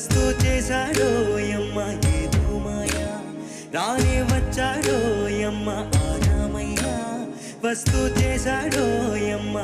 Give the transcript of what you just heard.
వస్తూ చేశాడో యమ్మ ఏదో మాయా రానే వచ్చాడో యమ్మ ఆ రామయ్య వస్తూ చేశాడో యమ్మ